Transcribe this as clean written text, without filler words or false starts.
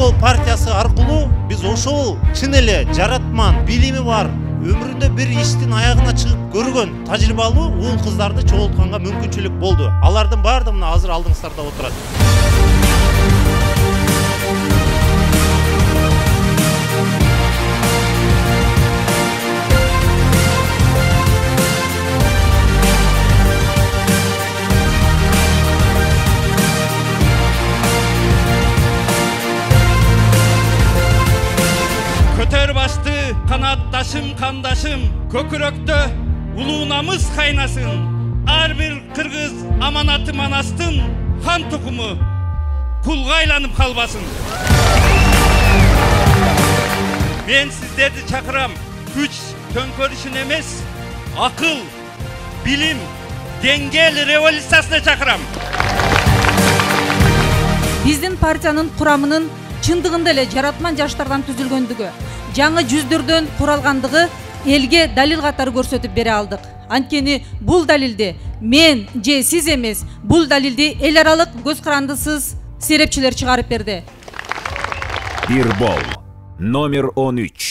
Футбол партиясы аркылуу биз ошол чын эле жаратман, билими бар, өмүрүндө бир иштин аягына чыгып көргөн тажрыйбалуу уул кыздарды чогултканга мүмкүнчүлүк болду. Алардын баардыгы мына азыр алдыңыздарда отурат. Kanatdaşım, kandaşım, köküröktö uluğunamız kaynasın. Ar bir Kırgız amanatı manastın, han tokumu kulgaylanıp kalbasın. Ben sizlerdi çakıram, güç tönkörüşün emes, akıl, bilim, dengeli revolüsyasına çakıram. Биздин партиянын курамынын чындыгында эле жаратман жаштардан түзүлгөндүгү, жаңы жүздөрдөн куралгандыгы элге далил катары көрсөтүп бере алдык. Анткени бул далилди мен же сиз эмес, бул далилди эл аралык көз карандысыз серепчилер чыгарып берди. Бир бол номер 13.